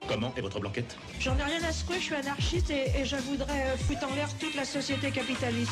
Comment est votre blanquette? J'en ai rien à secouer, je suis anarchiste et je voudrais foutre en l'air toute la société capitaliste.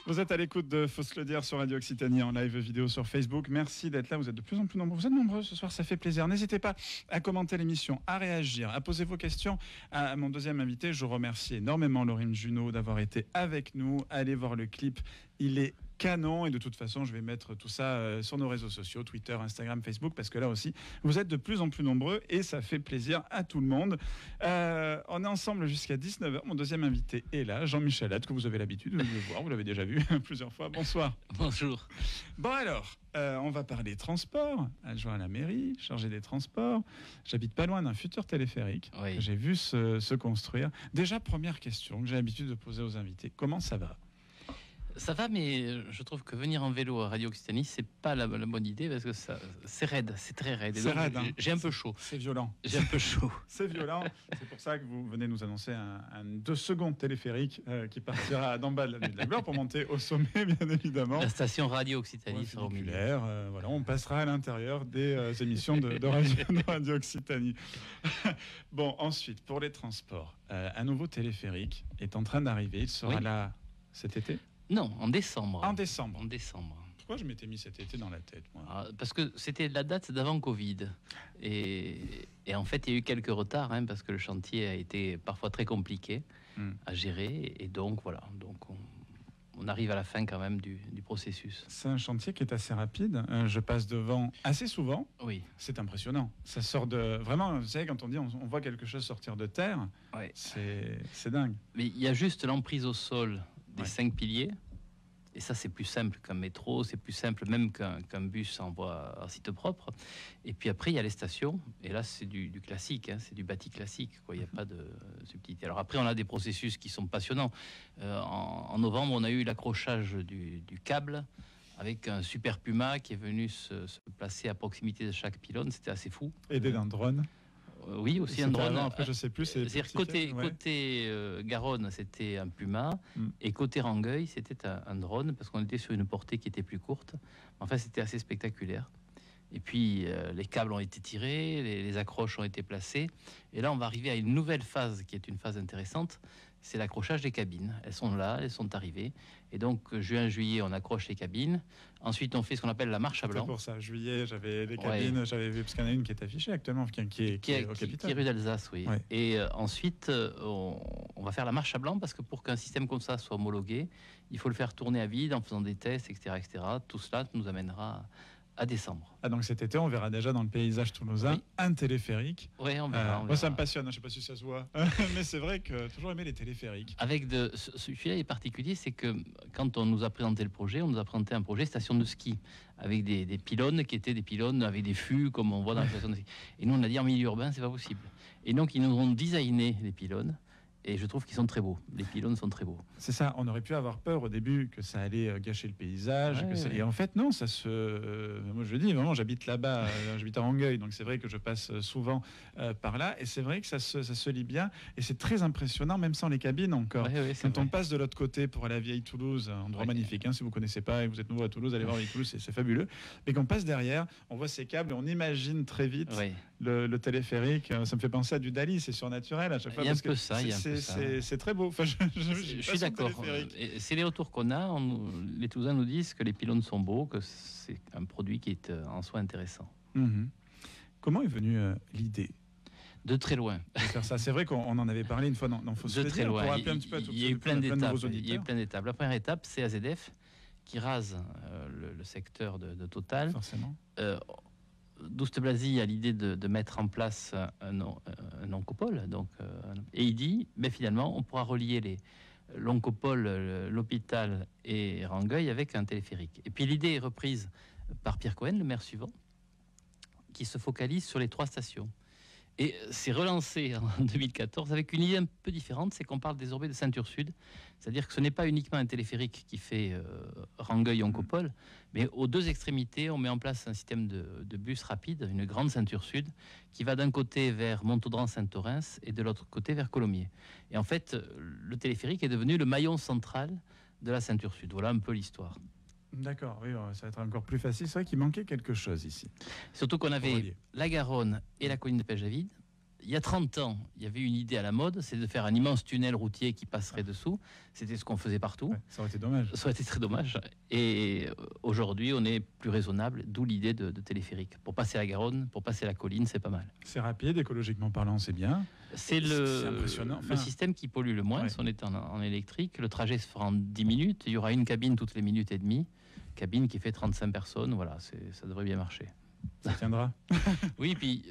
Vous êtes à l'écoute de Faut se le dire sur Radio Occitanie en live vidéo sur Facebook. Merci d'être là, vous êtes de plus en plus nombreux. Vous êtes nombreux ce soir, ça fait plaisir. N'hésitez pas à commenter l'émission, à réagir, à poser vos questions à mon deuxième invité. Je remercie énormément Laurine Junot d'avoir été avec nous. Allez voir le clip, il est canon, et de toute façon je vais mettre tout ça sur nos réseaux sociaux, Twitter, Instagram, Facebook, parce que là aussi vous êtes de plus en plus nombreux et ça fait plaisir à tout le monde. On est ensemble jusqu'à 19h. Mon deuxième invité est là, Jean-Michel Hatt, que vous avez l'habitude de le voir, vous l'avez déjà vu plusieurs fois. Bonsoir. Bonjour. Bon alors, on va parler transport, adjoint à la mairie, chargé des transports. J'habite pas loin d'un futur téléphérique, oui. Que j'ai vu se construire. Déjà, première question que j'ai l'habitude de poser aux invités, comment ça va ? Ça va, mais je trouve que venir en vélo à Radio Occitanie, c'est pas la bonne idée parce que c'est raide, c'est très raide. C'est raide, hein. J'ai un peu chaud. C'est violent. J'ai un peu chaud. C'est violent. C'est pour ça que vous venez nous annoncer un 2 secondes téléphérique qui partira d'en bas de l'avenue de la Gloire pour monter au sommet, bien évidemment. La station Radio Occitanie sera au milieu. Voilà, on passera à l'intérieur des émissions de Radio Occitanie. Bon, ensuite, pour les transports, un nouveau téléphérique est en train d'arriver. Il sera là cet été ? Non, en décembre. En décembre. En décembre. Pourquoi je m'étais mis cet été dans la tête, moi ? Parce que c'était la date d'avant Covid. Et en fait, il y a eu quelques retards, parce que le chantier a été parfois très compliqué à gérer. Et donc, voilà. Donc, on arrive à la fin quand même du processus. C'est un chantier qui est assez rapide. Je passe devant assez souvent. Oui. C'est impressionnant. Ça sort de... Vraiment, vous savez, quand on dit on voit quelque chose sortir de terre, c'est dingue. Mais il y a juste l'emprise au sol des 5 piliers. Et ça, c'est plus simple qu'un métro, c'est plus simple même qu'un bus en voie à site propre. Et puis après, il y a les stations. Et là, c'est du classique, c'est du bâti classique, quoi. Il n'y a pas de subtilité. Alors après, on a des processus qui sont passionnants. En novembre, on a eu l'accrochage du câble avec un super Puma qui est venu se placer à proximité de chaque pylône. C'était assez fou. Aidé d'un drone. Oui, aussi un drone. Après, je sais plus. C'est-à-dire côté Garonne, c'était un Puma, et côté Rangueil, c'était un drone, parce qu'on était sur une portée qui était plus courte. Enfin, c'était assez spectaculaire. Et puis, les câbles ont été tirés, les accroches ont été placées. Et là, on va arriver à une nouvelle phase, qui est une phase intéressante. C'est l'accrochage des cabines. Elles sont là, elles sont arrivées. Et donc, juin, juillet, on accroche les cabines. Ensuite, on fait ce qu'on appelle la marche à blanc. C'est pour ça, juillet, j'avais les cabines, j'avais vu, parce qu'il y en a une qui est affichée actuellement, qui est au Capitole. Qui est rue d'Alsace, oui. Ouais. Et ensuite, on va faire la marche à blanc, parce que pour qu'un système comme ça soit homologué, il faut le faire tourner à vide en faisant des tests, etc., etc. Tout cela nous amènera à décembre. Ah, donc cet été, on verra déjà dans le paysage toulousain un téléphérique. Oui, on verra. Moi, ça me passionne, je ne sais pas si ça se voit, mais c'est vrai que j'ai toujours aimé les téléphériques. Celui-là est particulier, c'est que quand on nous a présenté le projet, on nous a présenté un projet station de ski, avec des pylônes qui étaient des pylônes avec des fûts, comme on voit dans la station de ski. Et nous, on a dit en milieu urbain, c'est pas possible. Et donc, ils nous ont designé les pylônes. Et je trouve qu'ils sont très beaux. Les pylônes sont très beaux. C'est ça. On aurait pu avoir peur au début que ça allait gâcher le paysage. Et en fait, non, ça se... Moi, je le dis, vraiment, j'habite là-bas. J'habite à Rangueil. Donc, c'est vrai que je passe souvent par là. Et c'est vrai que ça se lit bien. Et c'est très impressionnant, même sans les cabines encore. Quand on passe de l'autre côté pour la vieille Toulouse, un endroit magnifique. Si vous ne connaissez pas et que vous êtes nouveau à Toulouse, allez voir vieille Toulouse, c'est fabuleux. Mais quand on passe derrière, on voit ces câbles et on imagine très vite le téléphérique. Ça me fait penser à du Dali. C'est surnaturel à chaque fois. Il y a un peu ça. C'est très beau. Enfin, je suis d'accord. C'est les retours qu'on a. Les Toulousains nous disent que les pylônes sont beaux, que c'est un produit qui est en soi intéressant. Comment est venue l'idée de très loin de faire ça? C'est vrai qu'on en avait parlé une fois dans Faut se le dire. Très loin. Il y a eu plein d'étapes. La première étape, c'est AZF qui rase le secteur de Total. Forcément. Douste-Blazy a l'idée de mettre en place un oncopole, et il dit, finalement, on pourra relier l'oncopole, l'hôpital et Rangueil avec un téléphérique. Et puis l'idée est reprise par Pierre Cohen, le maire suivant, qui se focalise sur les 3 stations. Et c'est relancé en 2014 avec une idée un peu différente, c'est qu'on parle désormais de ceinture sud, c'est-à-dire que ce n'est pas uniquement un téléphérique qui fait Rangueil-Oncopole, mais aux 2 extrémités, on met en place un système de bus rapide, une grande ceinture sud, qui va d'un côté vers Montaudran-Saint-Orens et de l'autre côté vers Colomiers. Et en fait, le téléphérique est devenu le maillon central de la ceinture sud. Voilà un peu l'histoire. D'accord, oui, ça va être encore plus facile. C'est vrai qu'il manquait quelque chose ici. Surtout qu'on avait la Garonne et la colline de Pêche-David, il y a 30 ans, il y avait une idée à la mode, c'est de faire un immense tunnel routier qui passerait dessous. C'était ce qu'on faisait partout. Ouais, ça aurait été dommage. Ça aurait été très dommage. Et aujourd'hui, on est plus raisonnable, d'où l'idée de téléphérique. Pour passer la Garonne, pour passer la colline, c'est pas mal. C'est rapide, écologiquement parlant, c'est bien. C'est impressionnant. le système qui pollue le moins. Ouais. Si on est en électrique, le trajet se fera en 10 minutes. Il y aura une cabine toutes les minutes et demie. Cabine qui fait 35 personnes. Voilà, ça devrait bien marcher. Ça tiendra. Oui, puis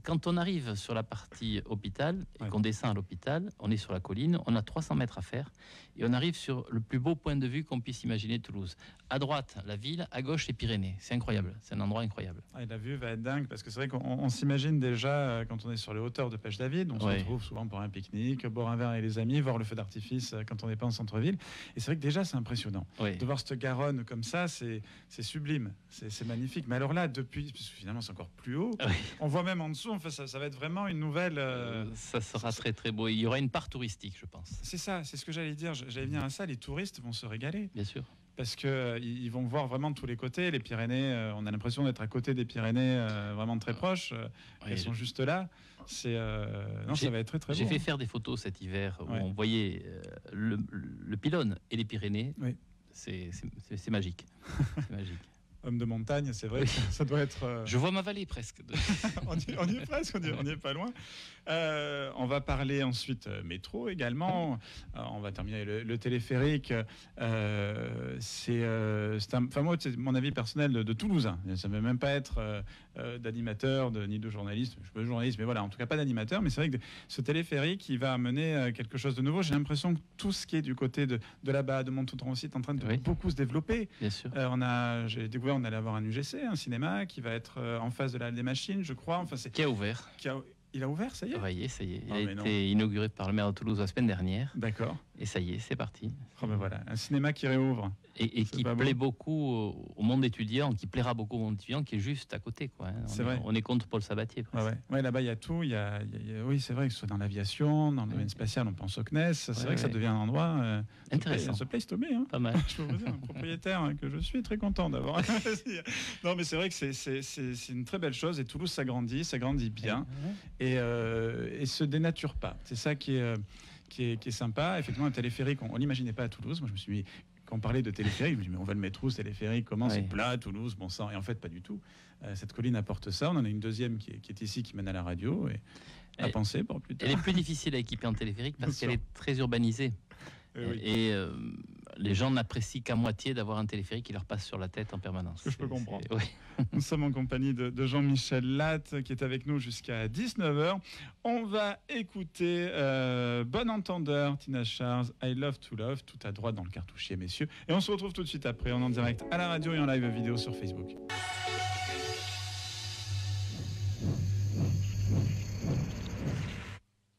quand on arrive sur la partie hôpital et qu'on descend à l'hôpital, on est sur la colline, on a 300 mètres à faire et on arrive sur le plus beau point de vue qu'on puisse imaginer de Toulouse. À droite, la ville, à gauche, les Pyrénées. C'est incroyable, c'est un endroit incroyable. Et la vue va être dingue parce que c'est vrai qu'on s'imagine déjà quand on est sur les hauteurs de Pêche-David, on se retrouve souvent pour un pique-nique, boire un verre avec les amis, voir le feu d'artifice quand on n'est pas en centre-ville. Et c'est vrai que déjà c'est impressionnant. De voir cette Garonne comme ça, c'est sublime, c'est magnifique. Mais alors là, depuis, parce que finalement c'est encore plus haut, on voit même en dessous, enfin, ça va être vraiment une nouvelle... ça sera très très beau. Il y aura une part touristique, je pense. C'est ça, c'est ce que j'allais dire. J'allais venir à ça, les touristes vont se régaler. Bien sûr. Parce qu'ils vont voir vraiment de tous les côtés. Les Pyrénées, on a l'impression d'être à côté des Pyrénées, vraiment très proches. Elles sont juste là. Non, ça va être très très beau. J'ai fait faire des photos cet hiver où on voyait le pylône et les Pyrénées. Oui. C'est magique. C'est magique. Homme de montagne, c'est vrai. Ça doit être. Je vois ma vallée presque. on y est presque, on y est pas loin. On va parler ensuite métro également. On va terminer le téléphérique. Moi, c'est mon avis personnel de Toulousain. Ça ne veut même pas être d'animateur ni de journaliste. Je suis pas journaliste, mais voilà, en tout cas pas d'animateur. Mais c'est vrai que ce téléphérique, il va amener quelque chose de nouveau. J'ai l'impression que tout ce qui est du côté de là-bas, de Montauban aussi, est en train de beaucoup se développer. Bien sûr. J'ai découvert, on allait avoir un UGC, un cinéma qui va être en face de la des machines, je crois. Enfin, qui a ouvert. Il a ouvert, ça y est. Oui, ça y est. Il a été inauguré par le maire de Toulouse la semaine dernière. D'accord. Et ça y est, c'est parti. Oh ben voilà, un cinéma qui réouvre. Et qui plaît beaucoup au monde étudiant, qui plaira beaucoup au monde étudiant, qui est juste à côté, quoi. C'est vrai. On est contre Paul Sabatier. Ouais, là-bas, il y a tout. Oui, c'est vrai que ce soit dans l'aviation, dans le domaine spatial, on pense au CNES. C'est vrai que ça devient un endroit intéressant. Ce place to be, hein. Pas mal. Je peux vous dire, un propriétaire que je suis très content d'avoir. Non, mais c'est vrai que c'est une très belle chose. Et Toulouse s'agrandit bien, et se dénature pas. C'est ça qui est sympa. Effectivement, un téléphérique, on l'imaginait pas à Toulouse. Moi, je me suis dit, quand on parlait de téléphérique, je me dis, mais on va le mettre où, ce téléphérique? Comment c'est plat, Toulouse, bon sang. Et en fait, pas du tout. Cette colline apporte ça. On en a une deuxième qui est ici, qui mène à la radio. Et à penser pour plus tard. Elle est plus difficile à équiper en téléphérique parce qu'elle est très urbanisée. Et les gens n'apprécient qu'à moitié d'avoir un téléphérique qui leur passe sur la tête en permanence. Je peux comprendre. Nous sommes en compagnie de Jean-Michel Latte qui est avec nous jusqu'à 19h. On va écouter Bon Entendeur, Tina Charles, I Love to Love, tout à droite dans le cartouchier, messieurs. Et on se retrouve tout de suite après, en direct à la radio et en live vidéo sur Facebook.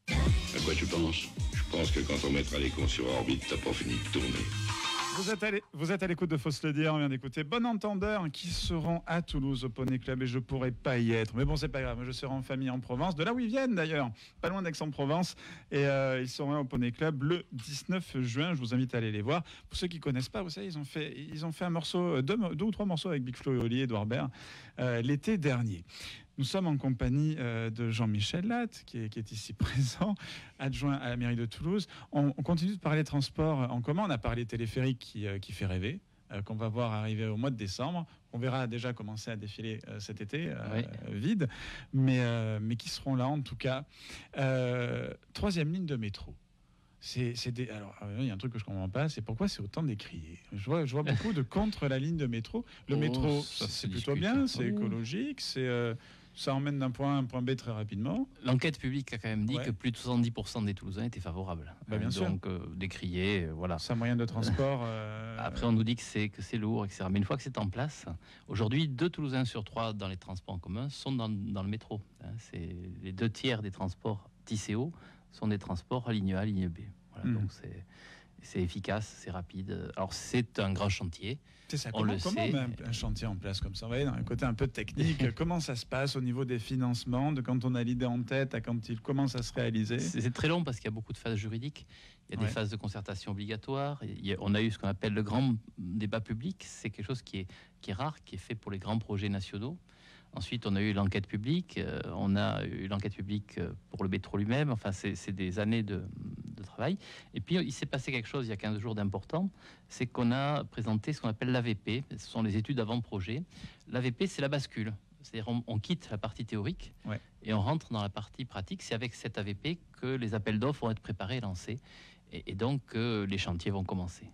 À quoi tu penses? Je pense que quand on mettra les cons sur orbite, t'as pas fini de tourner. Vous êtes à l'écoute de Faut se le dire. On vient d'écouter Bon Entendeur qui seront à Toulouse au Poney Club et je pourrais pas y être. Mais bon, c'est pas grave. Moi, je serai en famille en Provence, de là où ils viennent d'ailleurs, pas loin d'Aix-en-Provence. Et ils seront au Poney Club le 19 juin. Je vous invite à aller les voir. Pour ceux qui connaissent pas, vous savez, ils ont fait un morceau, deux ou trois morceaux avec Big Flo et Oli et Edouard Baird l'été dernier. Nous sommes en compagnie de Jean-Michel Latte, qui est ici présent, adjoint à la mairie de Toulouse. On continue de parler transport en commun. On a parlé téléphérique qui fait rêver, qu'on va voir arriver au mois de décembre. On verra déjà commencer à défiler cet été, vide, mais qui seront là en tout cas. Troisième ligne de métro. Alors, il y a un truc que je ne comprends pas, c'est pourquoi c'est autant décrié. Je vois beaucoup de contre la ligne de métro. Le métro, c'est plutôt bien, c'est écologique, ça emmène d'un point A à un point B très rapidement. L'enquête publique a quand même dit que plus de 70% des Toulousains étaient favorables. Bien sûr. Donc, décrié, voilà. C'est un moyen de transport. Après, on nous dit que c'est lourd, etc. Mais une fois que c'est en place, aujourd'hui, 2 Toulousains sur 3 dans les transports en commun sont dans le métro. C'est les 2 tiers des transports TCO sont des transports à ligne A, ligne B. Voilà, donc c'est efficace, c'est rapide. Alors c'est un grand chantier. C'est ça. Comment on met un chantier en place comme ça? Vous voyez, dans un côté un peu technique, comment ça se passe au niveau des financements, de quand on a l'idée en tête à quand il commence à se réaliser? C'est très long parce qu'il y a beaucoup de phases juridiques. Il y a des phases de concertation obligatoires. On a eu ce qu'on appelle le grand débat public. C'est quelque chose qui est rare, qui est fait pour les grands projets nationaux. Ensuite, on a eu l'enquête publique. On a eu l'enquête publique pour le métro lui-même. Enfin, c'est des années de travail. Et puis, il s'est passé quelque chose il y a 15 jours d'important. C'est qu'on a présenté ce qu'on appelle l'AVP. Ce sont les études avant-projet. L'AVP, c'est la bascule. C'est-à-dire on quitte la partie théorique et on rentre dans la partie pratique. C'est avec cette AVP que les appels d'offres vont être préparés et lancés. Et donc, les chantiers vont commencer.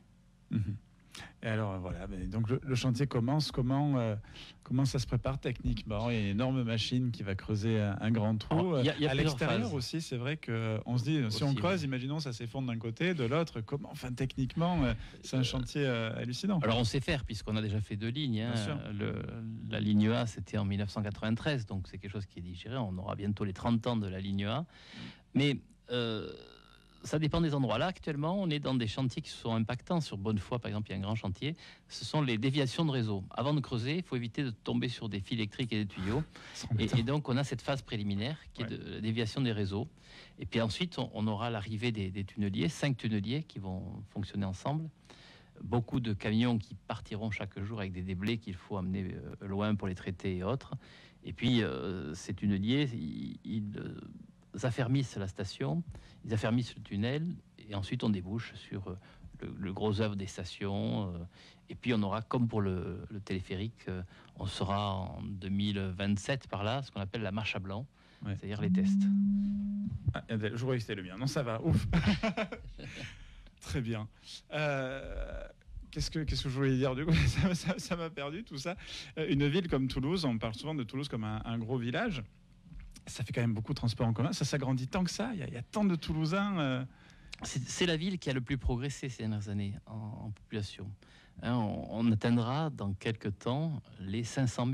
Et alors voilà, donc le chantier commence. Comment ça se prépare techniquement? Il y a une énorme machine qui va creuser un grand trou. Alors, y a à l'extérieur phases. aussi, c'est vrai qu'on se dit, si on creuse, imaginons ça s'effondre d'un côté, de l'autre. Comment? Enfin, techniquement, c'est un chantier hallucinant. Alors on sait faire puisqu'on a déjà fait 2 lignes. Bien sûr. La ligne A, c'était en 1993, donc c'est quelque chose qui est digéré. On aura bientôt les 30 ans de la ligne A. Mais ça dépend des endroits. Là, actuellement, on est dans des chantiers qui sont impactants. Sur Bonnefoy, par exemple, il y a un grand chantier. Ce sont les déviations de réseau. Avant de creuser, il faut éviter de tomber sur des fils électriques et des tuyaux. Et donc, on a cette phase préliminaire qui est de la déviation des réseaux. Et puis ensuite, on aura l'arrivée des tunneliers, 5 tunneliers qui vont fonctionner ensemble. Beaucoup de camions qui partiront chaque jour avec des déblais qu'il faut amener loin pour les traiter et autres. Et puis, ces tunneliers, ils affermissent la station, ils affermissent le tunnel, et ensuite on débouche sur le gros œuvre des stations. Et puis on aura, comme pour le téléphérique, on sera en 2027 par là, ce qu'on appelle la marche à blanc, c'est-à-dire les tests. Ah, je croyais que c'était le mien. Non, ça va, ouf. Très bien. Qu'est-ce que je voulais dire du coup? Ça m'a perdu tout ça. Une ville comme Toulouse, on parle souvent de Toulouse comme un gros village. Ça fait quand même beaucoup de transports en commun. Ça s'agrandit tant que ça. Il y a tant de Toulousains. C'est la ville qui a le plus progressé ces dernières années en population. Hein, on atteindra dans quelques temps les 500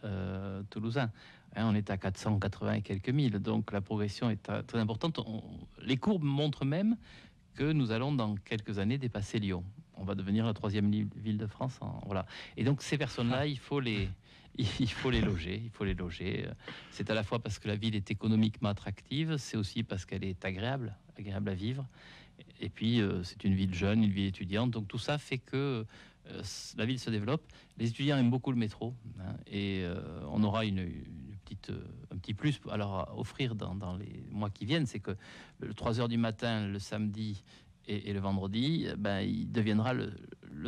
000 Toulousains. Hein, on est à 480 et quelques mille. Donc la progression est très importante. Les courbes montrent même que nous allons dans quelques années dépasser Lyon. On va devenir la 3e ville de France. Voilà. Et donc ces personnes-là, il faut les loger. C'est à la fois parce que la ville est économiquement attractive, c'est aussi parce qu'elle est agréable à vivre. Et puis, c'est une ville jeune, une ville étudiante. Donc tout ça fait que la ville se développe. Les étudiants aiment beaucoup le métro. Hein, et on aura un petit plus à offrir dans les mois qui viennent. C'est que le 3h du matin, le samedi et le vendredi, il deviendra le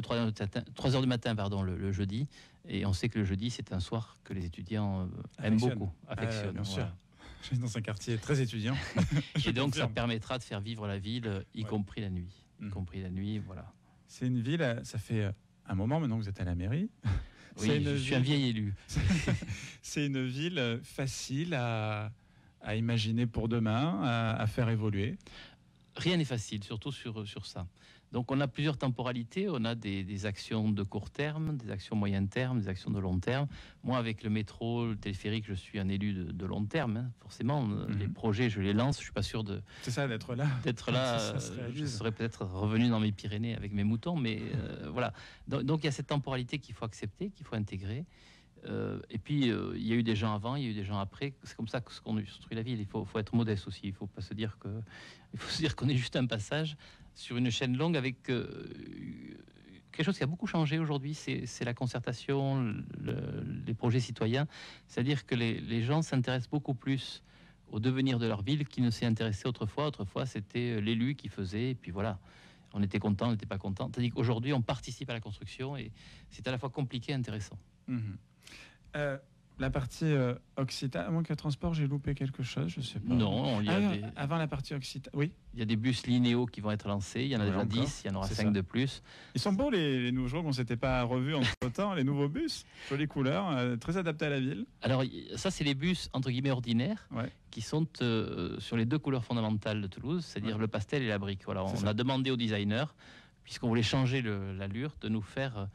3h du matin, le jeudi. Et on sait que le jeudi, c'est un soir que les étudiants aiment beaucoup, affectionnent. Bien sûr. Je suis dans un quartier très étudiant. Et donc, ça permettra de faire vivre la ville, y compris la nuit. Voilà. C'est une ville, ça fait un moment maintenant que vous êtes à la mairie. Oui, je suis un vieil élu. C'est une ville facile à imaginer pour demain, à faire évoluer. Rien n'est facile, surtout sur ça. Donc on a plusieurs temporalités, on a des actions de court terme, des actions moyen terme, des actions de long terme. Moi, avec le métro, le téléphérique, je suis un élu de long terme. Hein. Forcément, les projets, je les lance, je suis pas sûr C'est ça, d'être là. Je serais peut-être revenu dans mes Pyrénées avec mes moutons, mais voilà. Donc il y a cette temporalité qu'il faut accepter, qu'il faut intégrer. Et puis, il y a eu des gens avant, il y a eu des gens après. C'est comme ça qu'on construit la ville. Il faut être modeste aussi. Il faut pas se dire qu'on est juste un passage sur une chaîne longue avec quelque chose qui a beaucoup changé aujourd'hui. C'est la concertation, les projets citoyens. C'est-à-dire que les gens s'intéressent beaucoup plus au devenir de leur ville qu'ils ne s'y intéressaient autrefois. Autrefois, c'était l'élu qui faisait, et puis voilà. On était content, on n'était pas content. Tandis qu'aujourd'hui, on participe à la construction et c'est à la fois compliqué et intéressant. La partie Occitane, à moins que le transport, j'ai loupé quelque chose, je sais pas. Non, avant la partie Occitane, oui. Il y a des bus linéaux qui vont être lancés, il y en a déjà 10, il y en aura 5 de plus. Ils sont beaux les nouveaux, je crois qu'on ne s'était pas revus entre-temps, les nouveaux bus, jolies couleurs, très adaptés à la ville. Alors ça, c'est les bus, entre guillemets, ordinaires, qui sont sur les 2 couleurs fondamentales de Toulouse, c'est-à-dire le pastel et la brique. Voilà, on a demandé aux designers, puisqu'on voulait changer l'allure, de nous faire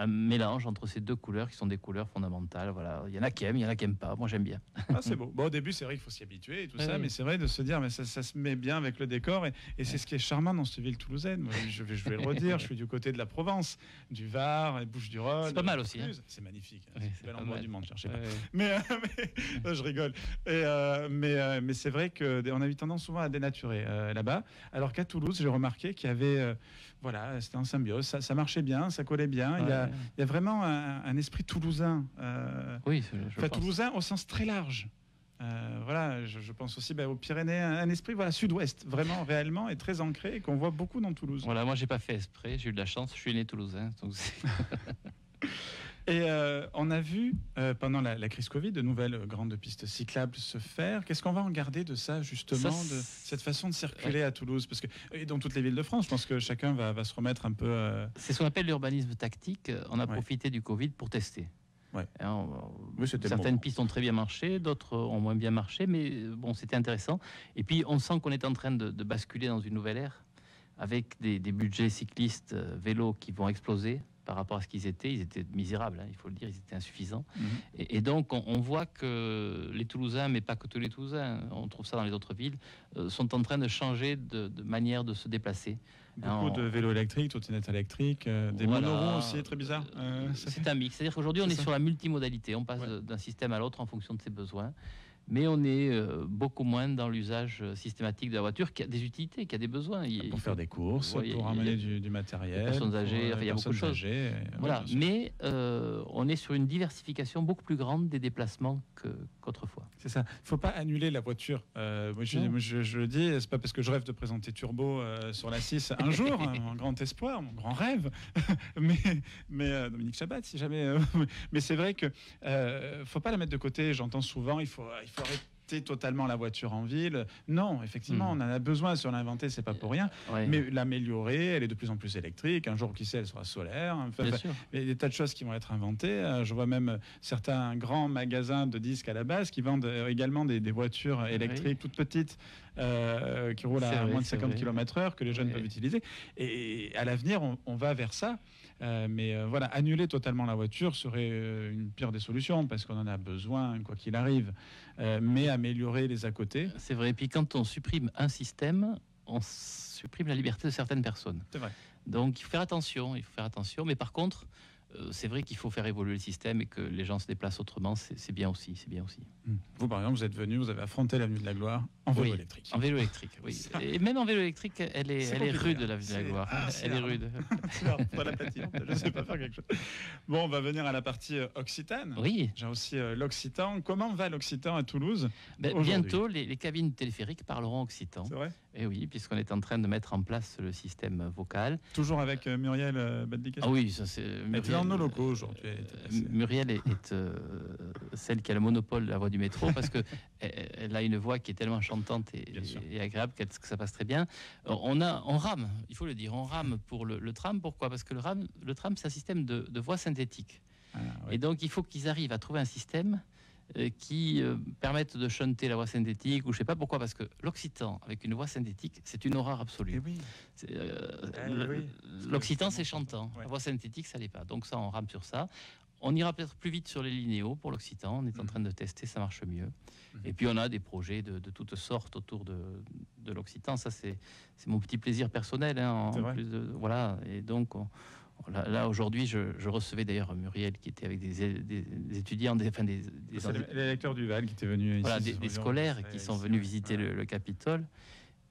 un mélange entre ces 2 couleurs qui sont des couleurs fondamentales. Voilà. Il y en a qui aiment, il y en a qui n'aiment pas. Moi, j'aime bien. C'est beau. Bon, au début, c'est vrai qu'il faut s'y habituer et tout ça, mais c'est vrai de se dire, mais ça se met bien avec le décor et c'est ce qui est charmant dans cette ville toulousaine. Moi, je vais le redire, je suis du côté de la Provence, du Var, les Bouches-du-Rhône. C'est pas mal aussi. Hein. C'est magnifique. C'est bel endroit du monde, cherchez pas. Mais je rigole. Mais c'est vrai qu'on a eu tendance souvent à dénaturer là-bas, alors qu'à Toulouse, j'ai remarqué qu'il y avait, c'était en symbiose, ça marchait bien, ça collait collait bien. Ouais. Il y a vraiment un esprit toulousain. Oui, je pense. Toulousain au sens très large. Voilà, je pense aussi aux Pyrénées, un esprit sud-ouest, vraiment, réellement, et très ancré, et qu'on voit beaucoup dans Toulouse. Voilà, moi, j'ai pas fait exprès. J'ai eu de la chance. Je suis né toulousain. Donc Et on a vu pendant la crise Covid de nouvelles grandes pistes cyclables se faire. Qu'est-ce qu'on va en garder de ça, justement, de cette façon de circuler à Toulouse? Parce que, et dans toutes les villes de France, je pense que chacun va se remettre un peu... C'est ce qu'on appelle l'urbanisme tactique. On a profité du Covid pour tester. Ouais. Certaines pistes ont très bien marché, d'autres ont moins bien marché, mais bon, c'était intéressant. Et puis, on sent qu'on est en train de basculer dans une nouvelle ère, avec des budgets cyclistes vélos qui vont exploser par rapport à ce qu'ils étaient. Ils étaient misérables, il faut le dire, ils étaient insuffisants. Et donc, on voit que les Toulousains, mais pas que tous les Toulousains, on trouve ça dans les autres villes, sont en train de changer de manière de se déplacer. Beaucoup de vélos électriques, trottinettes électriques, des monoroues aussi, très bizarre. C'est un mix. C'est-à-dire qu'aujourd'hui, on est sur la multimodalité. On passe d'un système à l'autre en fonction de ses besoins. Mais on est beaucoup moins dans l'usage systématique de la voiture, qui a des utilités, qui a des besoins. Pour faire des courses, pour ramener du matériel. Les personnes âgées, il y a beaucoup de choses. Voilà. Mais on est sur une diversification beaucoup plus grande des déplacements qu'autrefois. C'est ça. Il ne faut pas annuler la voiture. Moi, je le dis, c'est pas parce que je rêve de présenter Turbo sur la 6 un jour, mon grand espoir, mon grand rêve. mais Dominique Chabat, si jamais. Mais c'est vrai que faut pas la mettre de côté. J'entends souvent, il faut arrêter totalement la voiture en ville. Non, effectivement, on en a besoin. Si on l'a inventée, c'est pas pour rien. Mais l'améliorer, elle est de plus en plus électrique. Un jour, qui sait, elle sera solaire. Il y a des tas de choses qui vont être inventées. Je vois même certains grands magasins de disques à la base qui vendent également des voitures électriques toutes petites qui roulent à moins de 50 km/h que les jeunes peuvent utiliser. Et à l'avenir, on va vers ça. Mais annuler totalement la voiture serait une pire des solutions parce qu'on en a besoin, quoi qu'il arrive. Mais améliorer les à côté. C'est vrai. Et puis quand on supprime un système, on supprime la liberté de certaines personnes. C'est vrai. Donc il faut faire attention. Mais par contre, c'est vrai qu'il faut faire évoluer le système et que les gens se déplacent autrement. C'est bien aussi. Vous, par exemple, vous êtes venu, vous avez affronté l'avenue de la Gloire en vélo électrique. En vélo électrique, oui. Et même en vélo électrique, elle est rude, l'avenue de la Gloire. Elle est rude. Pas la platine, je ne sais pas faire quelque chose. Bon, on va venir à la partie occitane. Oui. J'ai aussi l'occitan. Comment va l'occitan à Toulouse bientôt, les cabines téléphériques parleront occitan. C'est vrai? Et oui, puisqu'on est en train de mettre en place le système vocal. Toujours avec Muriel Badlicassi. Ah oui, ça c'est... Elle est dans nos locaux aujourd'hui. Muriel est celle qui a le monopole de la voix du métro parce qu'elle a une voix qui est tellement chantante et agréable que ça passe très bien. On rame, il faut le dire, on rame pour le tram. Pourquoi? Parce que le tram, c'est un système de voix synthétique. Et donc, il faut qu'ils arrivent à trouver un système qui permettent de chanter la voix synthétique, ou je sais pas pourquoi, parce que l'occitan avec une voix synthétique, c'est une horreur absolue. L'occitan, c'est chantant. La voix synthétique, ça l'est pas. Donc ça, on rame sur ça. On ira peut-être plus vite sur les linéaux pour l'occitan. On est en train de tester, ça marche mieux. Et puis on a des projets de toutes sortes autour de l'occitan. Ça, c'est mon petit plaisir personnel. Voilà. Et donc là aujourd'hui, je recevais d'ailleurs Muriel qui était avec des étudiants, des lecteurs du Val qui étaient venus ici. Des scolaires qui sont venus visiter le Capitole.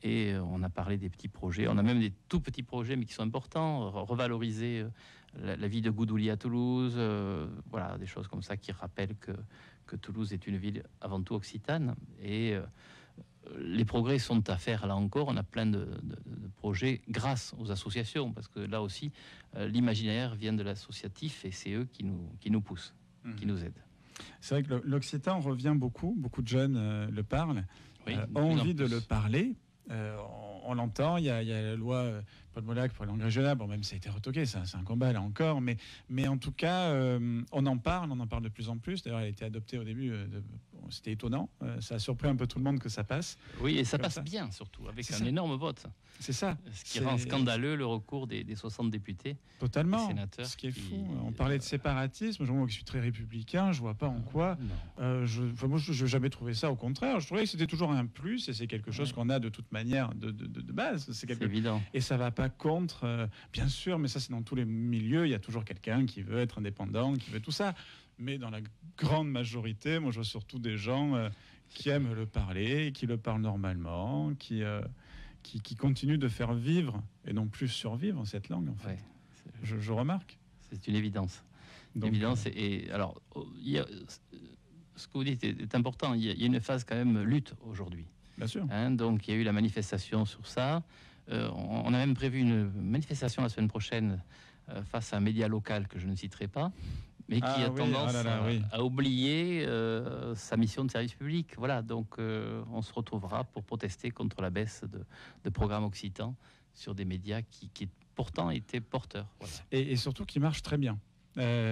Et on a parlé des petits projets. On a même des tout petits projets, mais qui sont importants. Revaloriser la vie de Goudouli à Toulouse. Des choses comme ça qui rappellent que Toulouse est une ville avant tout occitane. Et les progrès sont à faire là encore. On a plein de projets grâce aux associations, parce que là aussi, l'imaginaire vient de l'associatif et c'est eux qui nous poussent, qui nous aident. C'est vrai que l'occitan revient beaucoup. Beaucoup de jeunes le parlent, ont envie de le parler. On l'entend, il y a la loi Paul Molac pour les langues régionales. Bon, même ça a été retoqué, c'est un combat là encore. Mais en tout cas, on en parle de plus en plus. D'ailleurs, elle a été adoptée au début. C'était étonnant. Ça a surpris un peu tout le monde que ça passe. Oui, et ça passe bien surtout, avec un énorme vote. C'est ça. Ce qui rend scandaleux le recours des 60 députés. Totalement. Sénateurs. Ce qui est fou. On parlait de séparatisme. Moi qui suis très républicain, je vois pas en quoi. Moi, je n'ai jamais trouvé ça. Au contraire, je trouvais que c'était toujours un plus et c'est quelque chose qu'on a de toute manière de base. C'est évident. Et ça va pas contre, bien sûr, mais ça c'est dans tous les milieux. Il y a toujours quelqu'un qui veut être indépendant, qui veut tout ça. Mais dans la grande majorité, moi je vois surtout des gens qui aiment le parler, qui le parlent normalement, qui continuent de faire vivre et non plus survivre cette langue en fait. Je remarque. C'est une évidence. Donc, Et alors, ce que vous dites est important. Il y a une phase quand même lutte aujourd'hui. bien sûr. Donc il y a eu la manifestation sur ça. On a même prévu une manifestation la semaine prochaine face à un média local que je ne citerai pas, mais qui a tendance à oublier sa mission de service public. Voilà, donc on se retrouvera pour protester contre la baisse de programmes occitans sur des médias qui pourtant étaient porteurs. Voilà. Et surtout qui marchent très bien.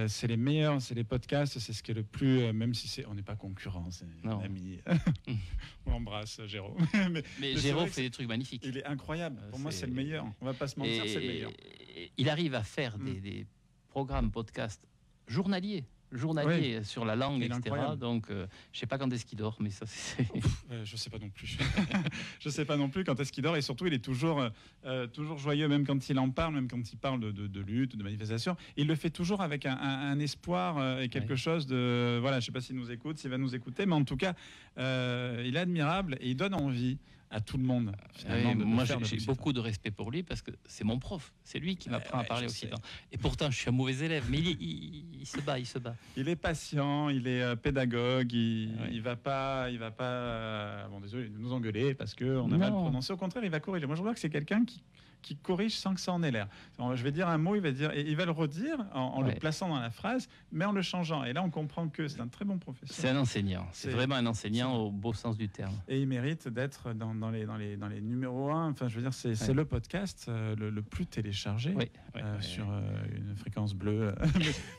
C'est les meilleurs, c'est les podcasts, c'est ce qui est le plus, même si on n'est pas concurrent, c'est un ami. On l'embrasse, Jérôme. mais Jérôme fait des trucs magnifiques. Il est incroyable. Pour moi, c'est le meilleur. On va pas se mentir, c'est le meilleur. Il arrive à faire des programmes podcasts journaliers sur la langue, etc. Incroyable. Donc, je sais pas quand est-ce qu'il dort, mais ça, c'est... Je sais pas non plus. Je sais pas non plus quand est-ce qu'il dort. Et surtout, il est toujours joyeux, même quand il en parle, même quand il parle de lutte, de manifestation. Il le fait toujours avec un espoir et quelque chose de... Voilà, je sais pas s'il nous écoute, s'il va nous écouter, mais en tout cas, il est admirable et il donne envie à tout le monde. Moi, j'ai beaucoup de respect pour lui parce que c'est mon prof. C'est lui qui m'apprend à parler occitan. Et pourtant, je suis un mauvais élève, mais il se bat. Il est patient, il est pédagogue, il va pas, bon, désolé, nous engueuler parce que on a mal prononcé. Au contraire, il va corriger. Moi, je vois que c'est quelqu'un qui corrige sans que ça en ait l'air. Je vais dire un mot, il va le redire en le plaçant dans la phrase, mais en le changeant. Et là, on comprend que c'est un très bon professeur. C'est un enseignant. C'est vraiment un enseignant au beau sens du terme. Et il mérite d'être dans les numéros 1. Enfin, je veux dire, c'est le podcast le plus téléchargé sur une fréquence bleue.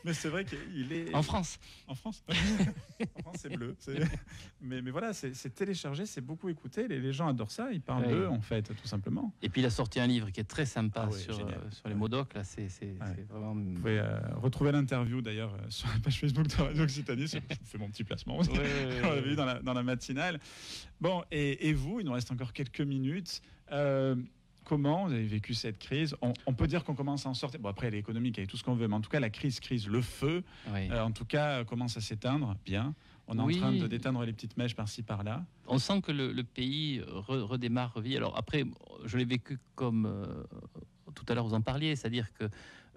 mais c'est vrai qu'il est... En France. En France, c'est bleu. Mais voilà, c'est téléchargé, c'est beaucoup écouté. Les gens adorent ça. Ils parlent d'eux, en fait, tout simplement. Et puis, il a sorti un livre qui est très sympa sur les modocs. Là, c'est vraiment... Vous pouvez retrouver l'interview, d'ailleurs, sur la page Facebook de Radio Occitanie. Je fais mon petit placement. On l'avait vu dans la matinale. Bon, et vous, il nous reste encore quelques minutes. Comment vous avez vécu cette crise? On peut dire qu'on commence à en sortir. Bon, après, elle est économique, elle est tout ce qu'on veut, mais en tout cas, la crise, le feu, en tout cas, commence à s'éteindre. Bien. On est en train de déteindre les petites mèches par-ci, par-là. On sent que le pays redémarre, revit. Alors après, je l'ai vécu comme tout à l'heure vous en parliez, c'est-à-dire que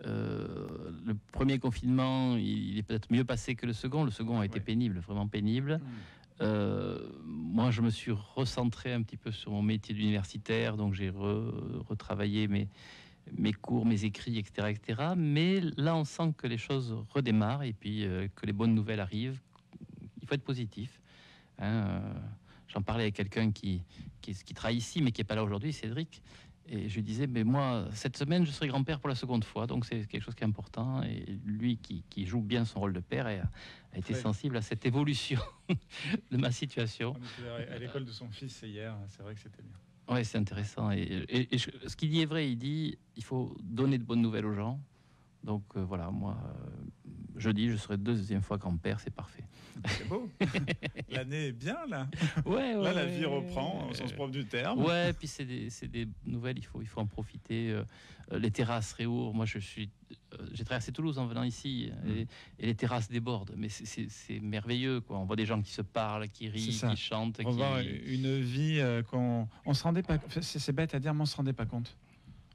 le premier confinement, il est peut-être mieux passé que le second. Le second a été pénible, vraiment pénible. Moi, je me suis recentré un petit peu sur mon métier d'universitaire, donc j'ai retravaillé mes cours, mes écrits, etc., etc. Mais là, on sent que les choses redémarrent et puis que les bonnes nouvelles arrivent. Il faut être positif. J'en parlais avec quelqu'un qui travaille ici, mais qui n'est pas là aujourd'hui, Cédric. Et je lui disais, mais moi, cette semaine, je serai grand-père pour la seconde fois, donc c'est quelque chose qui est important. Et lui, qui joue bien son rôle de père, a été sensible à cette évolution de ma situation. On était à l'école de son fils hier, c'est vrai que c'était bien. Oui, c'est intéressant. Et ce qu'il dit est vrai, il dit, il faut donner de bonnes nouvelles aux gens. Donc voilà, moi, jeudi, je serai deuxième fois grand-père, c'est parfait. C'est beau. L'année est bien, là. Là, la vie reprend, au sens propre du terme. Ouais, puis c'est des nouvelles, il faut en profiter. Les terrasses réouvrent. Moi, j'ai traversé Toulouse en venant ici, et les terrasses débordent. Mais c'est merveilleux, quoi. On voit des gens qui se parlent, qui rient, qui chantent. On voit une vie on se rendait pas... C'est bête à dire, mais on se rendait pas compte.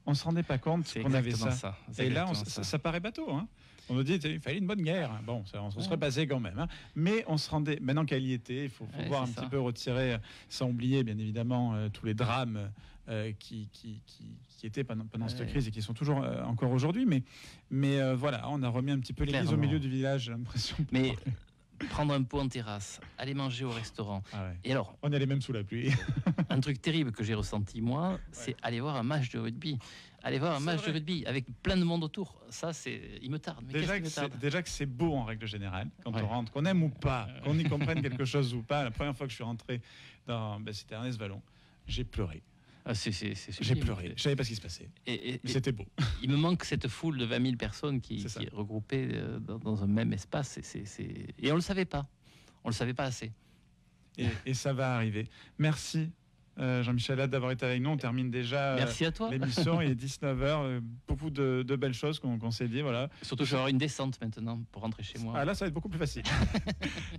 On se rendait pas compte qu'on avait ça. Et là, ça paraît bateau. Hein. On nous dit il fallait une bonne guerre. Bon, on se serait passé quand même. Hein. Mais on se rendait. Maintenant qu'elle y était, il faut voir un petit peu retirer, sans oublier bien évidemment tous les drames qui étaient pendant cette crise et qui sont toujours encore aujourd'hui. Mais voilà, on a remis un petit peu l'église au milieu du village, j'ai l'impression. Mais prendre un pot en terrasse, aller manger au restaurant. Et alors, on allait même sous la pluie. Un truc terrible que j'ai ressenti moi, c'est aller voir un match de rugby. Aller voir un match de rugby avec plein de monde autour. Ça, il me tarde. Mais déjà que c'est beau en règle générale quand on rentre, qu'on aime ou pas, qu'on y comprenne quelque chose ou pas. La première fois que je suis rentré c'était Ernest Vallon, j'ai pleuré. J'ai pleuré. Je savais pas ce qui se passait. Mais c'était beau. Il me manque cette foule de 20 000 personnes qui est regroupée dans un même espace. Et on le savait pas. On le savait pas assez. Et ça va arriver. Merci Jean-Michel, hâte d'avoir été avec nous. On termine déjà Merci à toi. l'émission. Il est 19h. Beaucoup de belles choses qu'on s'est dit. Voilà. Surtout, je vais avoir une descente maintenant pour rentrer chez moi. Ah là, ça va être beaucoup plus facile.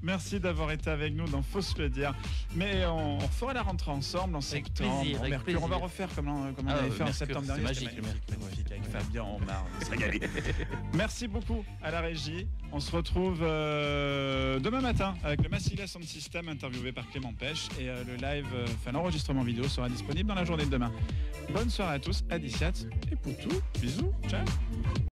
Merci d'avoir été avec nous dans Faut se le dire. Mais on fera la rentrée ensemble en septembre. Plaisir, avec Mercure. On va plaisir. refaire comme on avait fait en septembre dernier. C'est C'était magique, le magnifique avec Fabien Omar. On s'est régalé. Merci beaucoup à la régie. On se retrouve demain matin avec le Massilia Sound System interviewé par Clément Pêche et le live, l'enregistrement vidéo sera disponible dans la journée de demain. Bonne soirée à tous, à Diciat et Poutou. Bisous, ciao.